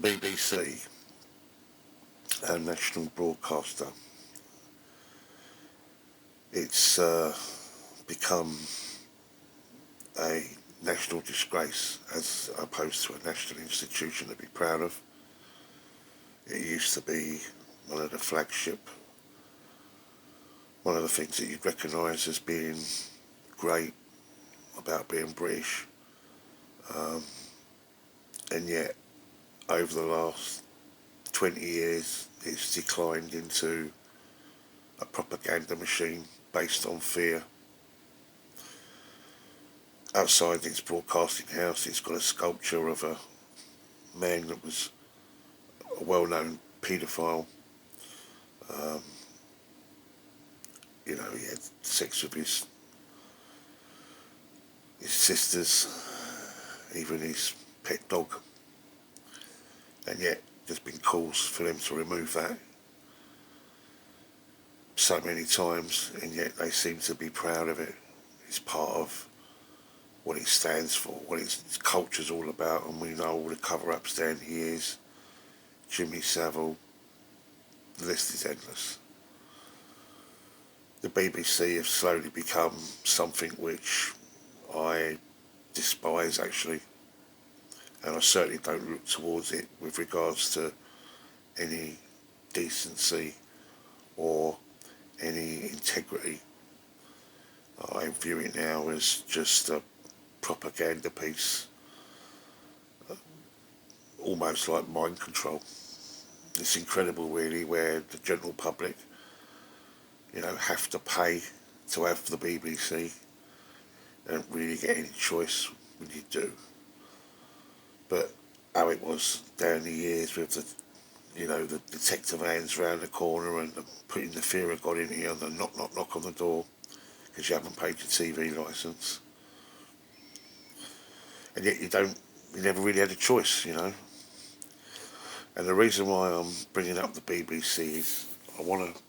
BBC, our national broadcaster, it's become a national disgrace as opposed to a national institution to be proud of. It used to be one of the flagship, one of the things that you'd recognise as being great about being British, and yet over the last 20 years it's declined into a propaganda machine based on fear. Outside its broadcasting house, it's got a sculpture of a man that was a well-known paedophile. Um, he had sex with his sisters, even his pet dog, and yet there's been calls for them to remove that so many times, and yet they seem to be proud of it. It's part of what it stands for, what its culture's all about, and we know all the cover-ups down the years. Jimmy Savile, the list is endless. The BBC have slowly become something which I despise, actually, and I certainly don't look towards it with regards to any decency or any integrity. I view it now as just a propaganda piece, almost like mind control. It's incredible, really, where the general public, have to pay to have the BBC. They don't really get any choice when you do. But how it was down the years with the detective hands round the corner and putting the fear of God into you and the knock, knock, knock on the door because you haven't paid your TV licence. And yet you never really had a choice, And the reason why I'm bringing up the BBC is I want to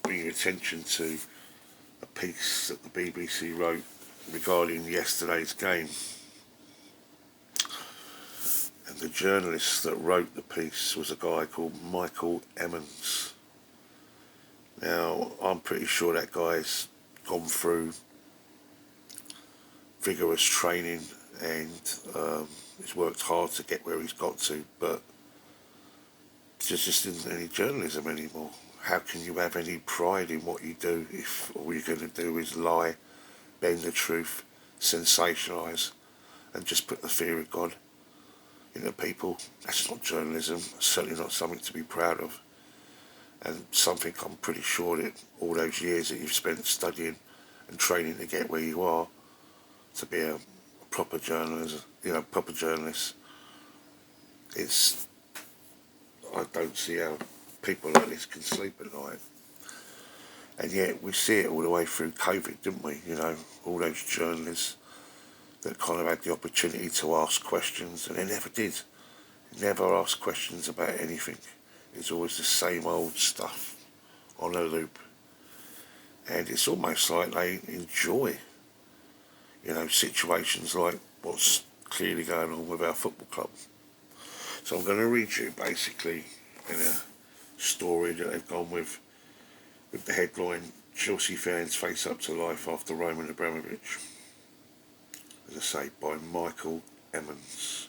bring your attention to a piece that the BBC wrote regarding yesterday's game. And the journalist that wrote the piece was a guy called Michael Emmons. Now, I'm pretty sure that guy's gone through vigorous training and he's worked hard to get where he's got to, but there just isn't any journalism anymore. How can you have any pride in what you do if all you're going to do is lie, bend the truth, sensationalise, and just put the fear of God into people? That's not journalism. It's certainly not something to be proud of, and something I'm pretty sure that all those years that you've spent studying and training to get where you are to be a proper journalist, I don't see how people like this can sleep at night. And yet we see it all the way through COVID, didn't we? All those journalists that kind of had the opportunity to ask questions, and they never did. Never asked questions about anything. It's always the same old stuff on a loop. And it's almost like they enjoy, situations like what's clearly going on with our football club. So I'm going to read you basically in a story that they've gone with the headline, Chelsea fans face up to life after Roman Abramovich. As I say, by Michael Emmons.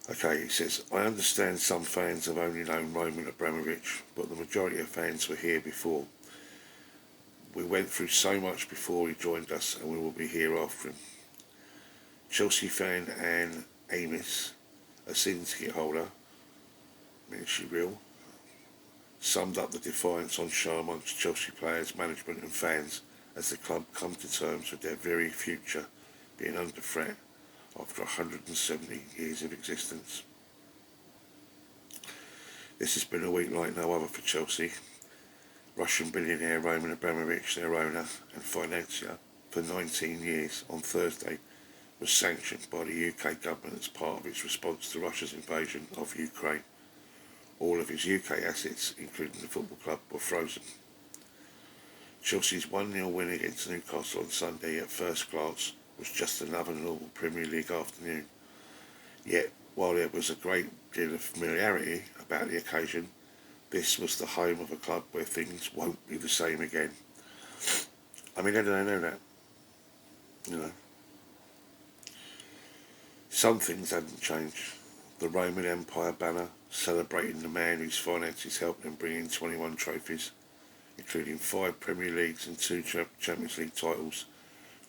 Okay, it says, I understand some fans have only known Roman Abramovich, but the majority of fans were here before. We went through so much before he joined us, and we will be here after him. Chelsea fan Anne Amis, a season ticket holder, is she real? Summed up the defiance on show amongst Chelsea players, management and fans as the club come to terms with their very future being under threat after 170 years of existence. This has been a week like no other for Chelsea. Russian billionaire Roman Abramovich, their owner and financier for 19 years, on Thursday was sanctioned by the UK government as part of its response to Russia's invasion of Ukraine. All of his UK assets, including the football club, were frozen. Chelsea's 1-0 win against Newcastle on Sunday at first glance was just another normal Premier League afternoon. Yet while there was a great deal of familiarity about the occasion, this was the home of a club where things won't be the same again. I mean, how do they know that? You know, some things hadn't changed. The Roman Empire banner celebrating the man whose finances helped them bring in 21 trophies, including 5 Premier Leagues and 2 Champions League titles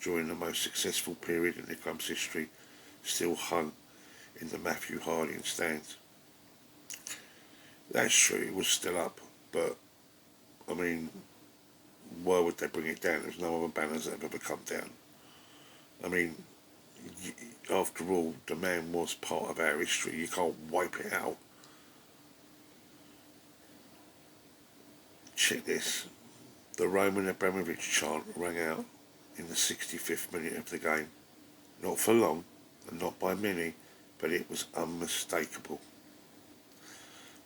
during the most successful period in the club's history, still hung in the Matthew Harding stand. That's true, it was still up, but I mean, why would they bring it down? There's no other banners that have ever come down. I mean, after all, the man was part of our history. You can't wipe it out. Check this. The Roman Abramovich chant rang out in the 65th minute of the game. Not for long, and not by many, but it was unmistakable.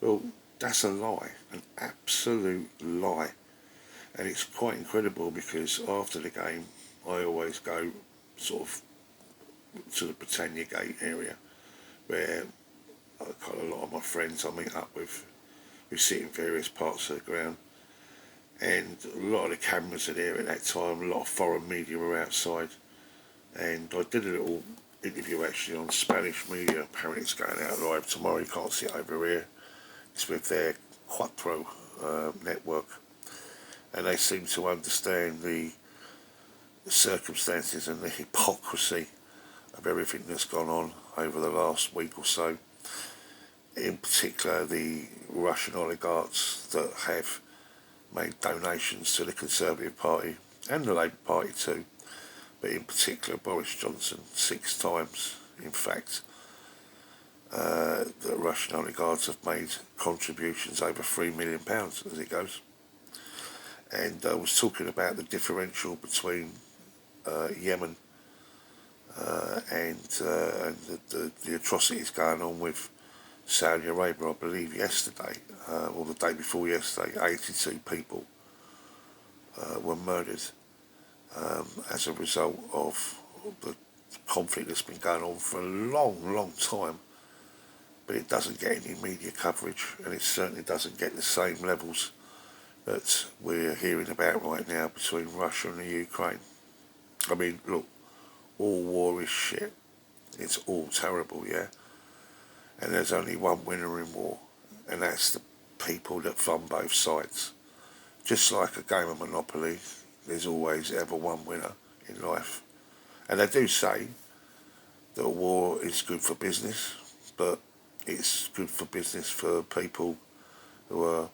Well, that's a lie, an absolute lie. And it's quite incredible because after the game, I always go sort of to the Britannia Gate area where I've got a lot of my friends I meet up with who sit in various parts of the ground. And a lot of the cameras are there at that time, a lot of foreign media were outside. And I did a little interview actually on Spanish media. Apparently it's going out live tomorrow, you can't see it over here. It's with their Quattro network. And they seem to understand the circumstances and the hypocrisy of everything that's gone on over the last week or so. In particular, the Russian oligarchs that have made donations to the Conservative Party and the Labour Party too, but in particular Boris Johnson, 6 times in fact. The Russian oligarchs have made contributions over £3 million as it goes. And I was talking about the differential between Yemen and the atrocities going on with Saudi Arabia. I believe yesterday, or the day before yesterday, 82 people were murdered as a result of the conflict that's been going on for a long, long time. But it doesn't get any media coverage, and it certainly doesn't get the same levels that we're hearing about right now between Russia and the Ukraine. I mean, look, all war is shit. It's all terrible, yeah? And there's only one winner in war, and that's the people that fund both sides. Just like a game of Monopoly, there's always ever one winner in life. And they do say that war is good for business, but it's good for business for people who are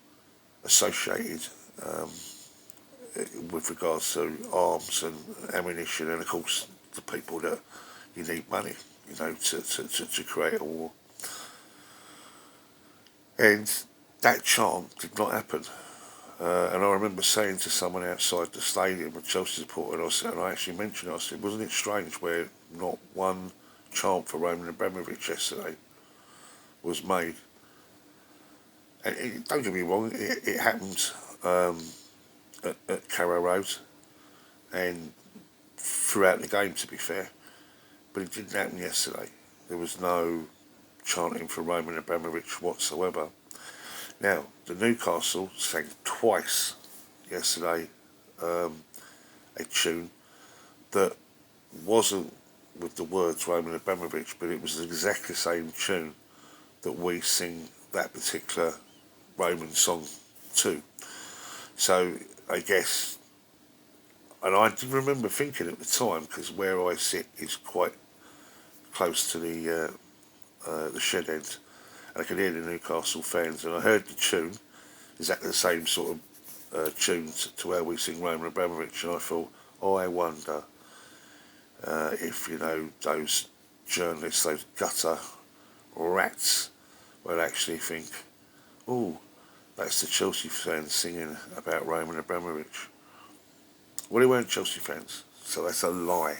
associated with regards to arms and ammunition, and of course the people that you need money, to create a war. And that chant did not happen. And I remember saying to someone outside the stadium, a Chelsea supporter, and I actually mentioned it, I said, wasn't it strange where not one chant for Roman Abramovich yesterday was made? And don't get me wrong, it happened at Carrow Road and throughout the game, to be fair, but it didn't happen yesterday. There was no chanting for Roman Abramovich whatsoever. Now, the Newcastle sang twice yesterday a tune that wasn't with the words Roman Abramovich, but it was exactly the same tune that we sing that particular Roman song to. So I guess, and I did remember thinking at the time, because where I sit is quite close to the shed end, and I could hear the Newcastle fans, and I heard the tune, exactly the same sort of tune to how we sing Roman Abramovich, and I thought, I wonder if, those journalists, those gutter rats, will actually think, oh, that's the Chelsea fans singing about Roman Abramovich. Well, they weren't Chelsea fans, so that's a lie.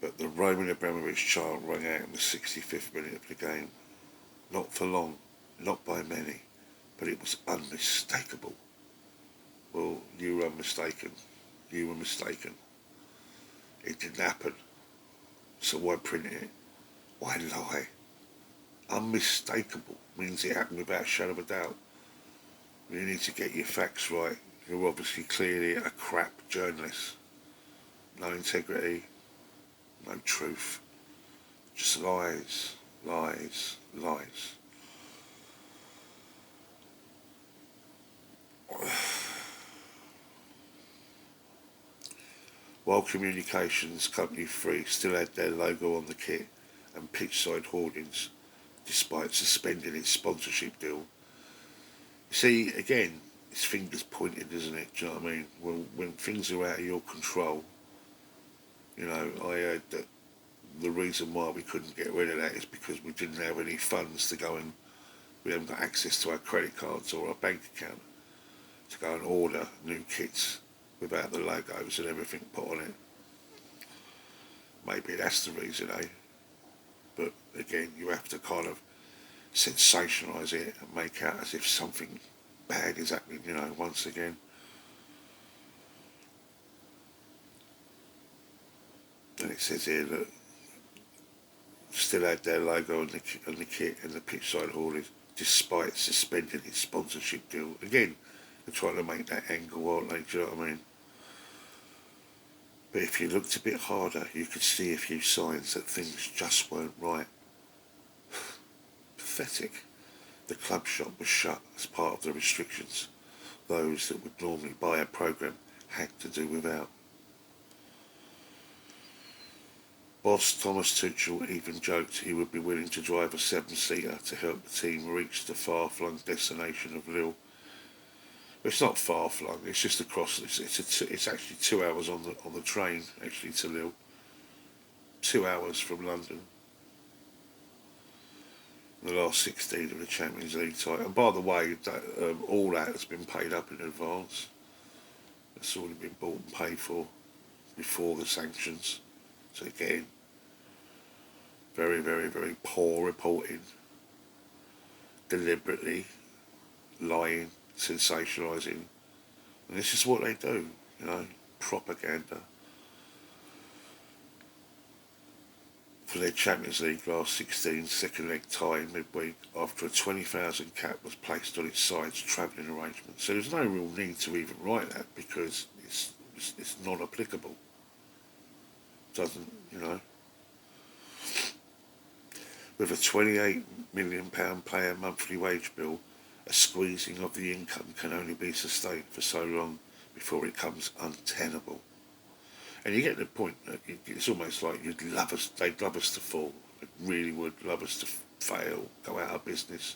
But the Roman Abramovich chant rang out in the 65th minute of the game. Not for long, not by many, but it was unmistakable. Well, you were unmistaken. You were mistaken. It didn't happen. So why print it? Why lie? Unmistakable means it happened without a shadow of a doubt. You need to get your facts right. You're obviously clearly a crap journalist. No integrity, no truth. Just lies, lies, lies. While Communications Company 3 still had their logo on the kit and pitchside hoardings, despite suspending its sponsorship deal. You see, again, it's fingers pointed, isn't it? Do you know what I mean? When things are out of your control, you know, I heard that the reason why we couldn't get rid of that is because we didn't have any funds to go and we haven't got access to our credit cards or our bank account to go and order new kits without the logos and everything put on it. Maybe that's the reason, eh? But again, you have to kind of sensationalise it and make out as if something bad is happening, you know, once again. And it says here that still had their logo on the kit and the pitchside haulage, despite suspending its sponsorship deal. Again, they're trying to make that angle, aren't they? Do you know what I mean? But if you looked a bit harder, you could see a few signs that things just weren't right. Pathetic. The club shop was shut as part of the restrictions. Those that would normally buy a programme had to do without. Boss Thomas Tuchel even joked he would be willing to drive a 7-seater to help the team reach the far-flung destination of Lille. It's not far-flung, it's just across, it's actually 2 hours on the train, actually, to Lille. 2 hours from London. The last 16 of the Champions League title. And by the way, all that has been paid up in advance. It's already been bought and paid for before the sanctions. So again, very, very, very poor reporting. Deliberately lying, sensationalising. And this is what they do, you know, propaganda. For their Champions League last 16 second leg tie in midweek after a 20,000 cap was placed on its side's travelling arrangement. So there's no real need to even write that because it's not applicable. Doesn't, you know. With a £28 million player monthly wage bill, a squeezing of the income can only be sustained for so long before it becomes untenable. And you get the point that it's almost like they'd love us to fall. They really would love us to fail, go out of business.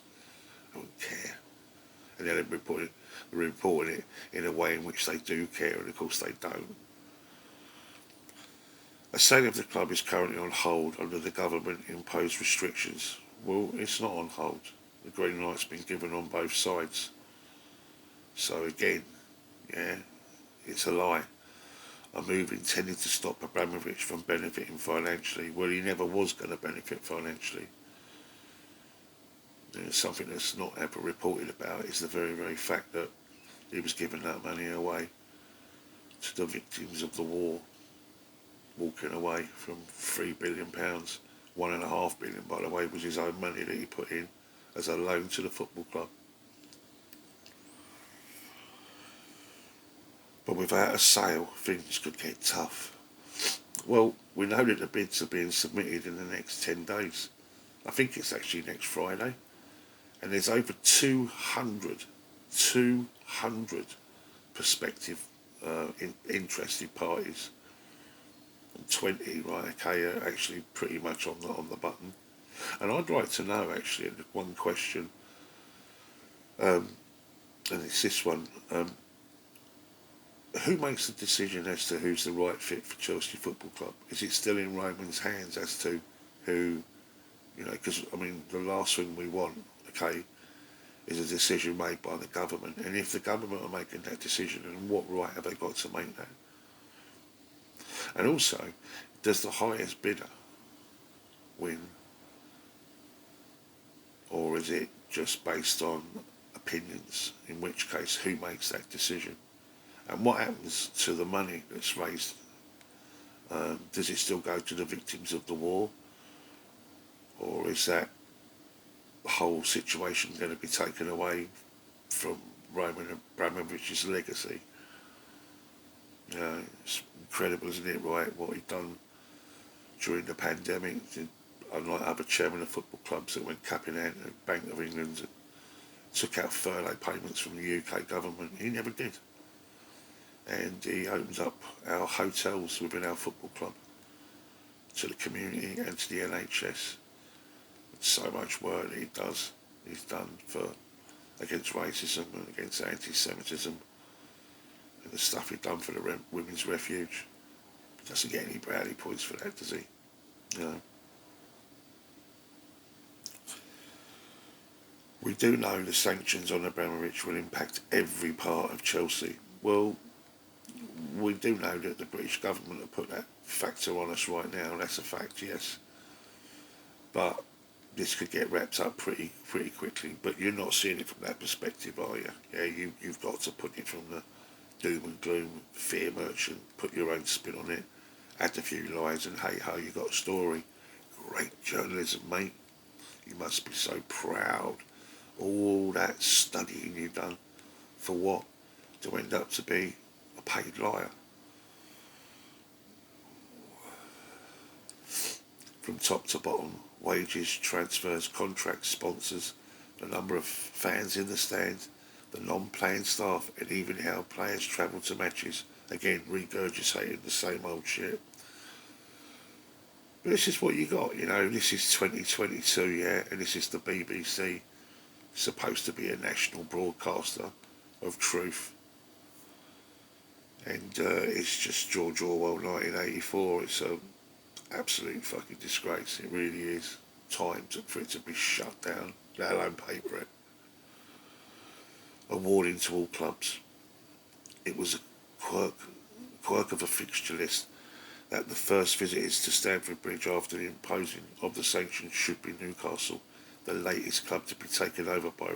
I don't care. And then they're reporting it in a way in which they do care, and of course they don't. A sale of the club is currently on hold under the government-imposed restrictions. Well, it's not on hold. The green light's been given on both sides. So again, yeah, it's a lie. A move intended to stop Abramovich from benefiting financially. Well, he never was going to benefit financially. Something that's not ever reported about is the very, very fact that he was giving that money away to the victims of the war, walking away from £3 billion. £1.5 billion, by the way, was his own money that he put in as a loan to the football club. But without a sale, things could get tough. Well, we know that the bids are being submitted in the next 10 days. I think it's actually next Friday. And there's over 200 prospective interested parties. And 20, right, okay, are actually pretty much on the button. And I'd like to know, actually, one question, and it's this one, who makes the decision as to who's the right fit for Chelsea Football Club? Is it still in Roman's hands as to who, you know, because, I mean, the last thing we want, okay, is a decision made by the government. And if the government are making that decision, then what right have they got to make that? And also, does the highest bidder win? Or is it just based on opinions, in which case, who makes that decision? And what happens to the money that's raised? Does it still go to the victims of the war? Or is that whole situation going to be taken away from Roman Abramovich's legacy? You know, it's incredible, isn't it, right, what he'd done during the pandemic. Unlike other chairmen of football clubs that went cap in hand, the Bank of England took out furlough payments from the UK government. He never did. And he opens up our hotels within our football club to the community and to the NHS. So much work that he's done against racism and against anti-Semitism, and the stuff he's done for the women's refuge. He doesn't get any brownie points for that, does he? No. We do know the sanctions on Abramovich will impact every part of Chelsea. Well, we do know that the British government have put that factor on us right now, and that's a fact, yes. But this could get wrapped up pretty quickly. But you're not seeing it from that perspective, are you? Yeah, you've got to put it from the doom and gloom, fear merchant, put your own spin on it, add a few lines, and hey ho, you got a story. Great journalism, mate. You must be so proud. All that studying you've done, for what? To end up to be a paid liar. From top to bottom, wages, transfers, contracts, sponsors, the number of fans in the stand, the non-playing staff, and even how players travel to matches. Again, regurgitating the same old shit. But this is what you got, you know. This is 2022, yeah, and this is the BBC, supposed to be a national broadcaster of truth. And it's just George Orwell 1984. It's a absolute fucking disgrace. It really is. Time for it to be shut down, let alone paper it. A warning to all clubs. It was a quirk of a fixture list that the first visitors to Stamford Bridge after the imposing of the sanctions should be Newcastle, the latest club to be taken over by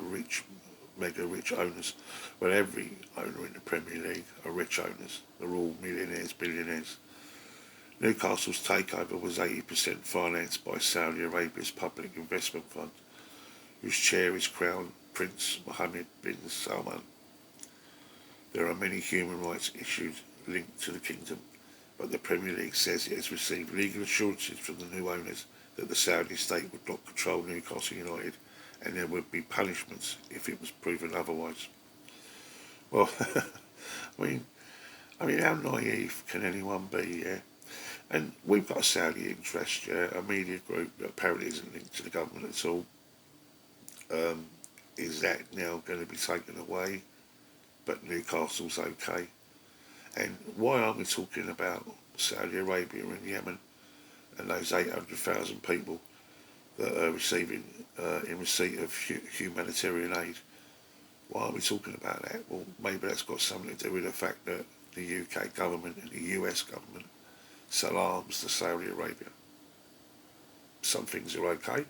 mega rich owners. Well, every owner in the Premier League are rich owners. They're all millionaires, billionaires. Newcastle's takeover was 80% financed by Saudi Arabia's public investment fund, whose chair is Crown Prince Mohammed bin Salman. There are many human rights issues linked to the kingdom, but the Premier League says it has received legal assurances from the new owners that the Saudi state would not control Newcastle United, and there would be punishments if it was proven otherwise. Well, I mean, how naive can anyone be, yeah? And we've got a Saudi interest, yeah, a media group that apparently isn't linked to the government at all. Is that now going to be taken away? But Newcastle's okay. And why aren't we talking about Saudi Arabia and Yemen and those 800,000 people that are receiving in receipt of humanitarian aid? Why aren't we talking about that? Well, maybe that's got something to do with the fact that the UK government and the US government sell arms to Saudi Arabia. Some things are okay,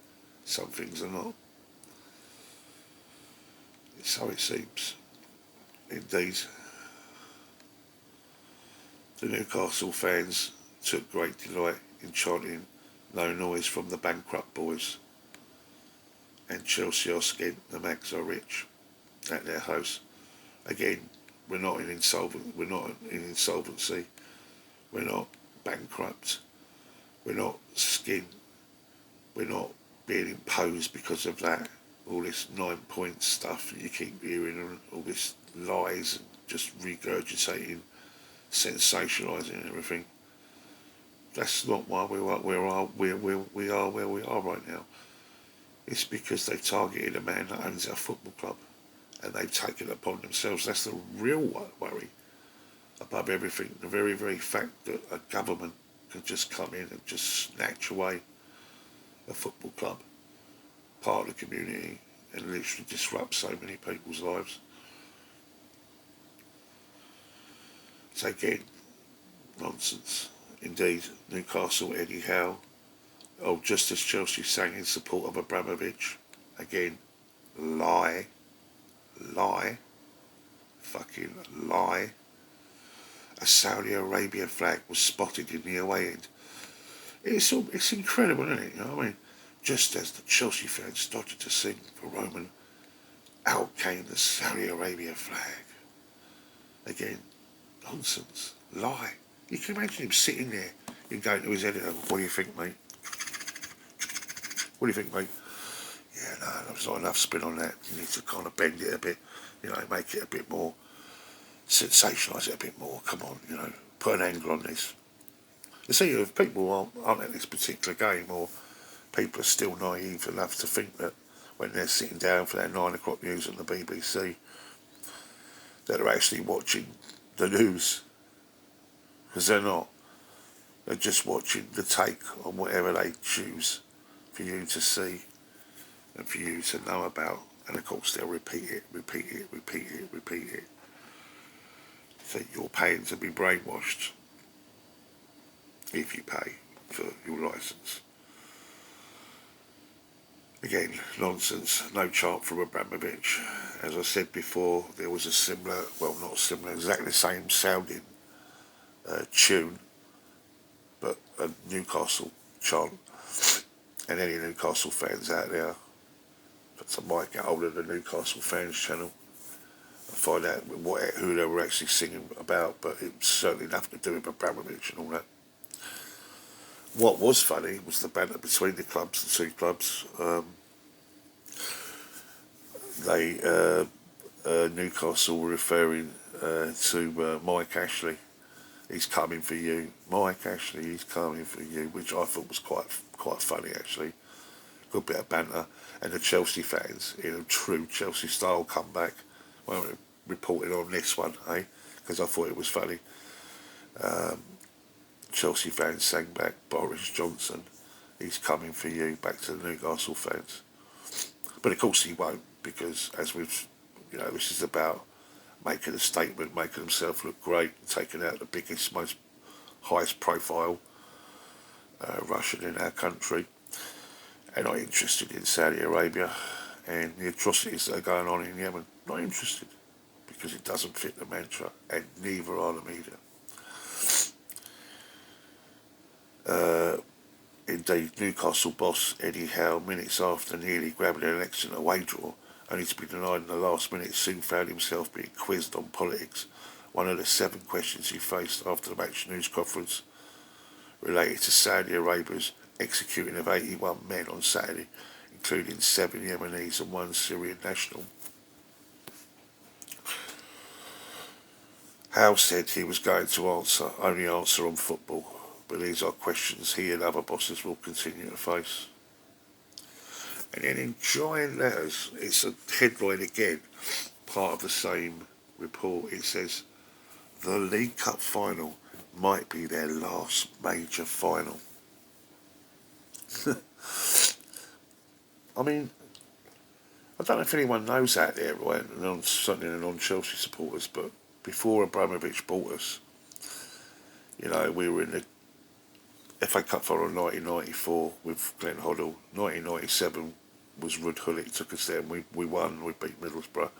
some things are not. So it seems. Indeed. The Newcastle fans took great delight in chanting "No noise from the bankrupt boys," and Chelsea are skint, the Mags are rich at their house. Again, we're not in insolvency, we're not bankrupt, we're not skint, we're not being imposed because of that. All this 9-point stuff that you keep hearing, and all this lies and just regurgitating, sensationalising and everything. That's not why we are where we are right now. It's because they targeted a man that owns our football club, and they've taken it upon themselves. That's the real worry. Above everything, the very, very fact that a government can just come in and just snatch away a football club, part of the community, and literally disrupt so many people's lives. So again, nonsense. Indeed, Newcastle, Eddie Howe. Oh, just as Chelsea sang in support of Abramovich. Again, lie, fucking lie. a Saudi Arabia flag was spotted in the away end. It's incredible, isn't it? You know what I mean? Just as the Chelsea fans started to sing for Roman, out came the Saudi Arabia flag. Again, nonsense, lie. You can imagine him sitting there and going to his editor, what do you think, mate? What do you think, mate? Yeah, no, there's not enough spin on that. You need to kind of bend it a bit, make it a bit more, sensationalise it a bit more. Come on, put an angle on this. You see, if people aren't at this particular game, or people are still naive enough to think that when they're sitting down for their 9 o'clock news on the BBC, that they're actually watching the news, because they're not. They're just watching the take on whatever they choose for you to see and for you to know about. And of course they'll repeat it. So you're paying to be brainwashed if you pay for your licence. Again, nonsense, no chant from Abramovich. As I said before, there was a similar, well not similar, exactly the same sounding tune, but a Newcastle chant. And any Newcastle fans out there, I might get hold of the Newcastle fans channel and find out who they were actually singing about, but it was certainly nothing to do with Abramovich and all that. What was funny was the banter between the clubs, the two clubs. Newcastle were referring to Mike Ashley. He's coming for you, Mike Ashley. He's coming for you, which I thought was quite funny actually. Good bit of banter, and the Chelsea fans, in a true Chelsea style comeback, weren't reporting on this one, because I thought it was funny. Chelsea fans sang back, Boris Johnson, he's coming for you, back to the Newcastle fans. But of course he won't, because as we've, this is about making a statement, making himself look great, taking out the biggest, most highest profile Russian in our country, and not interested in Saudi Arabia and the atrocities that are going on in Yemen. Not interested, because it doesn't fit the mantra, and neither are the media. Indeed, Newcastle boss Eddie Howe, minutes after nearly grabbing an excellent away draw, only to be denied in the last minute, soon found himself being quizzed on politics. One of the 7 questions he faced after the match news conference related to Saudi Arabia's executing of 81 men on Saturday, including 7 Yemenis and 1 Syrian national. Howe said he was going to only answer on football, but these are questions he and other bosses will continue to face. And then in giant letters, it's a headline again, part of the same report. It says, the League Cup final might be their last major final. I mean, I don't know if anyone knows out there, right, and certainly the non-Chelsea supporters, but before Abramovich bought us, we were in the FA Cup final in 1994 with Glenn Hoddle. 1997 was Rudd Hullet, took us there and we won, we beat Middlesbrough.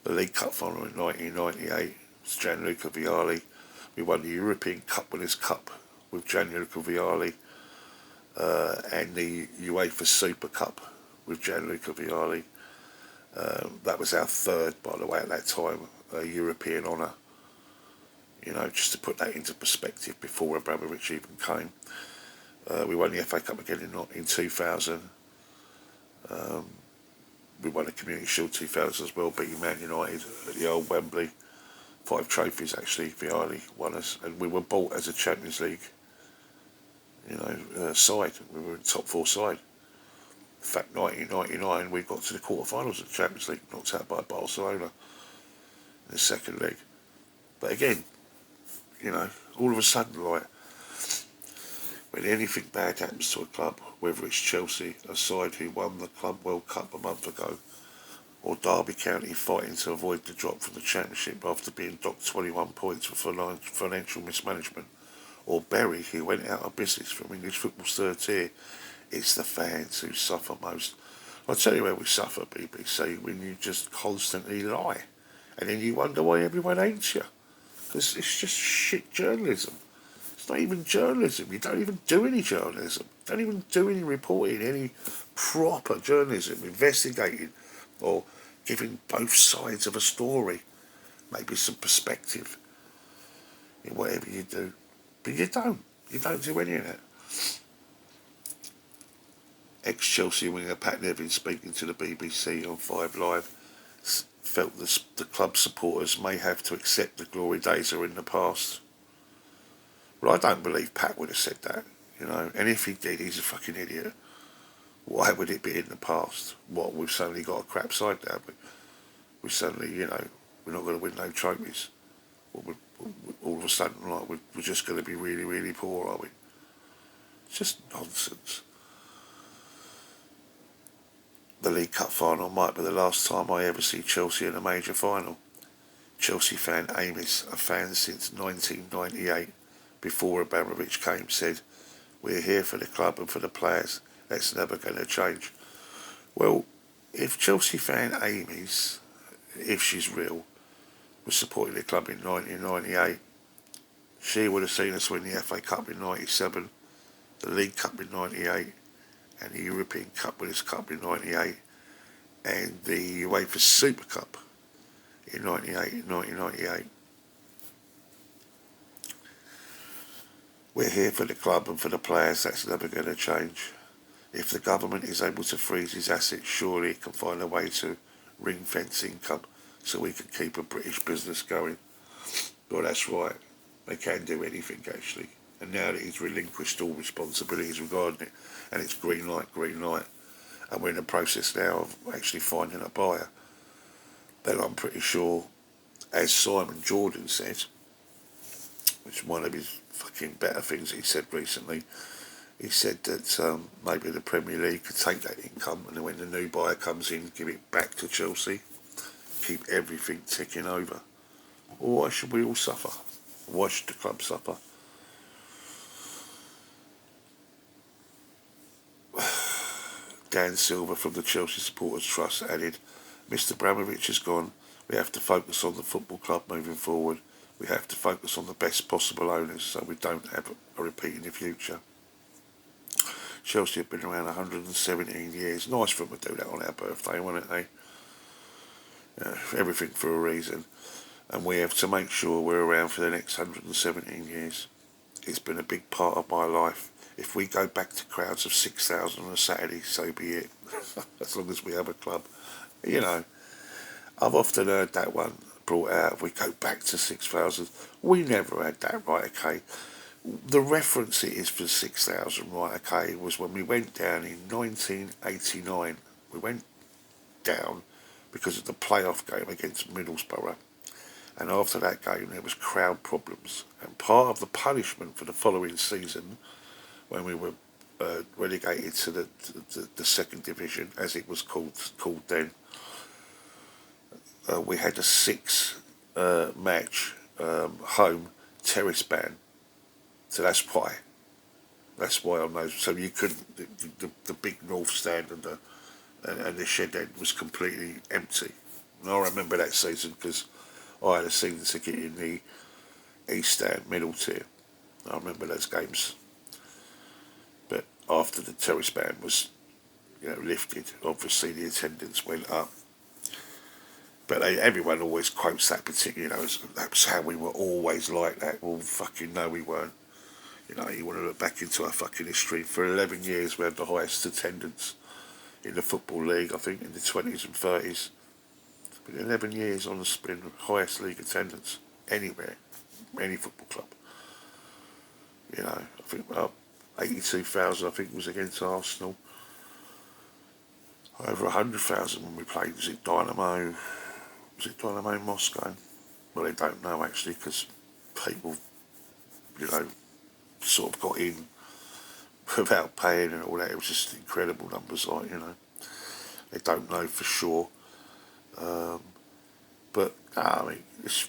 The League Cup final in 1998 was Gianluca Vialli. We won the European Cup Winners' Cup with Gianluca Vialli, and the UEFA Super Cup with Gianluca Vialli. That was our 3rd, by the way, at that time, European honour. Just to put that into perspective, before Abramovich even came. We won the FA Cup again in 2000. We won the Community Shield 2000 as well, beating Man United at the old Wembley. 5 trophies actually, Vialli won us, and we were bought as a Champions League side. We were in top 4 side. In fact, 1999 we got to the quarterfinals of the Champions League, knocked out by Barcelona in the second leg. But again, all of a sudden, like, when anything bad happens to a club, whether it's Chelsea, a side who won the Club World Cup a month ago, or Derby County fighting to avoid the drop from the Championship after being docked 21 points for financial mismanagement, or Bury, who went out of business from English football's 3rd tier, it's the fans who suffer most. I'll tell you where we suffer, BBC, when you just constantly lie, and then you wonder why everyone hates you. because it's just shit journalism. It's not even journalism. You don't even do any journalism. Don't even do any reporting, any proper journalism, investigating or giving both sides of a story, maybe some perspective in whatever you do. But you don't. You don't do any of that. Ex-Chelsea winger Pat Nevin, speaking to the BBC on 5 Live, felt the club supporters may have to accept the glory days are in the past. Well, I don't believe Pat would have said that, you know. And if he did, he's a fucking idiot. Why would it be in the past? What, we've suddenly got a crap side now? We suddenly, you know, we're not going to win no trophies. Well, all of a sudden, like, we're just going to be really, really poor, are we? It's just nonsense. The League Cup final might be the last time I ever see Chelsea in a major final. Chelsea fan Amis, a fan since 1998, before Abramovich came, said, "We're here for the club and for the players. That's never going to change." Well, if Chelsea fan Amy's, if she's real, was supporting the club in 1998, she would have seen us win the FA Cup in 97, the League Cup in 98, and the European Cup Winners' Cup in 98, and the UEFA Super Cup in 1998. We're here for the club and for the players. That's never going to change. If the government is able to freeze his assets, surely it can find a way to ring-fence income so we can keep a British business going. Well, that's right. They can do anything, actually. And now that he's relinquished all responsibilities regarding it, and it's green light, and we're in the process now of actually finding a buyer, then I'm pretty sure, as Simon Jordan said, which is one of his fucking better things he said recently, he said that maybe the Premier League could take that income and then when the new buyer comes in, give it back to Chelsea, keep everything ticking over. Well, why should we all suffer? Why should the club suffer? Dan Silver from the Chelsea Supporters Trust added, "Mr. Abramovich has gone. We have to focus on the football club moving forward. We have to focus on the best possible owners so we don't have a repeat in the future. Chelsea have been around 117 years. Nice for them to do that on our birthday, wasn't it, eh? Everything for a reason. And we have to make sure we're around for the next 117 years. It's been a big part of my life. If we go back to crowds of 6,000 on a Saturday, so be it. As long as we have a club." You know, I've often heard that one brought out, if we go back to 6,000. We never had that, right, okay? The reference it is for 6,000, right, okay, was when we went down in 1989. We went down because of the playoff game against Middlesbrough. And after that game, there was crowd problems. And part of the punishment for the following season, when we were relegated to the second division, as it was called then, we had a match home terrace ban. So that's why. That's why on those. So you couldn't. The big north stand and the shed end was completely empty. And I remember that season because I had a season ticket in the east stand, middle tier. I remember those games. But after the terrace ban was, lifted, obviously the attendance went up. But everyone always quotes that particular, that was how we were always like that. Well, fucking no, we weren't. You want to look back into our fucking history. For 11 years, we had the highest attendance in the Football League, I think, in the 20s and 30s. It's been 11 years on the spin, highest league attendance anywhere, any football club. I think 82,000, I think, was against Arsenal. Over 100,000 when we played. Was it Dynamo Moscow? Well, I don't know actually, because people, sort of got in without paying and all that. It was just incredible numbers, They don't know for sure. But I mean, it's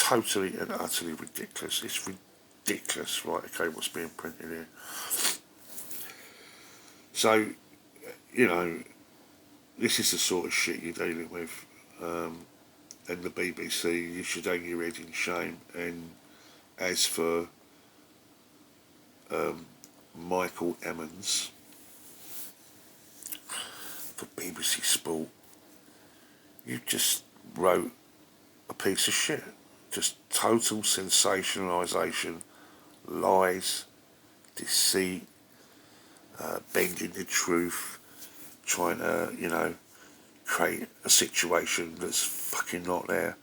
totally and utterly ridiculous. It's ridiculous, right? Okay, what's being printed here. So, this is the sort of shit you're dealing with. and the BBC, you should hang your head in shame. And as for Michael Emmons for BBC Sport, you just wrote a piece of shit. Just total sensationalisation, lies, deceit, bending the truth, trying to, create a situation that's fucking not there.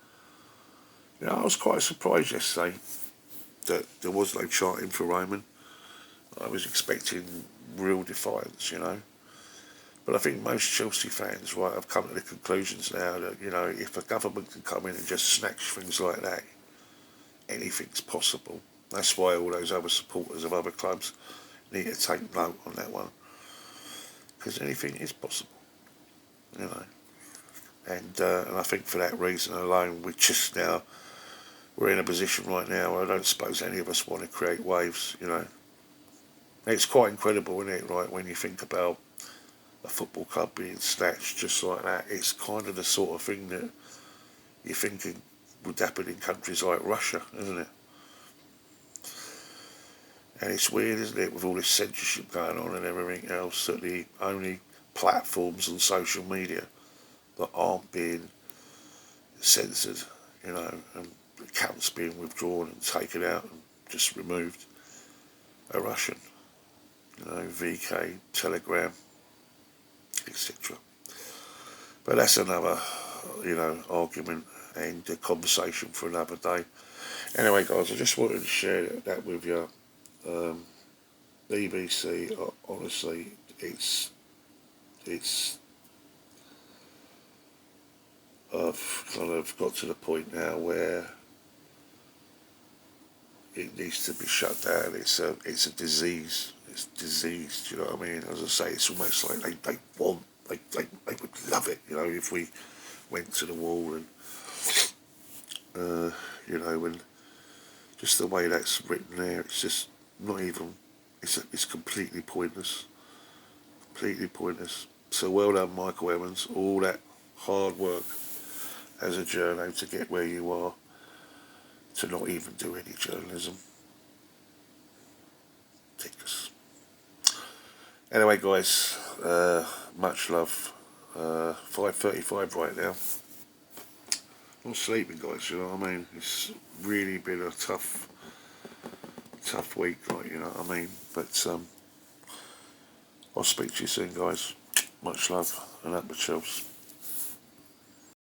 I was quite surprised yesterday that there was no chanting for Roman. I was expecting real defiance, But I think most Chelsea fans, right, have come to the conclusions now that, if a government can come in and just snatch things like that, anything's possible. That's why all those other supporters of other clubs need to take note on that one. Because anything is possible, And I think for that reason alone, we're in a position right now where I don't suppose any of us want to create waves, It's quite incredible, isn't it, right, when you think about a football club being snatched just like that. It's kind of the sort of thing that you're thinking would happen in countries like Russia, isn't it? And it's weird, isn't it, with all this censorship going on and everything else, that the only platforms on social media that aren't being censored, and accounts being withdrawn and taken out and just removed are Russian. VK, Telegram, etc. But that's another, argument and a conversation for another day. Anyway, guys, I just wanted to share that with you. BBC, honestly, it's I've kind of got to the point now where it needs to be shut down. It's a disease. It's diseased. You know what I mean? As I say, it's almost like they would love it. If we went to the wall and and just the way that's written there, it's just not even. It's completely pointless. Completely pointless. So well done, Michael Evans. All that hard work as a journo to get where you are, to not even do any journalism. Ridiculous. Anyway, guys, much love. 5:35 right now. I'm sleeping, guys. You know what I mean? It's really been a tough week, right? You know what I mean? But I'll speak to you soon, guys. Much love and up the chills.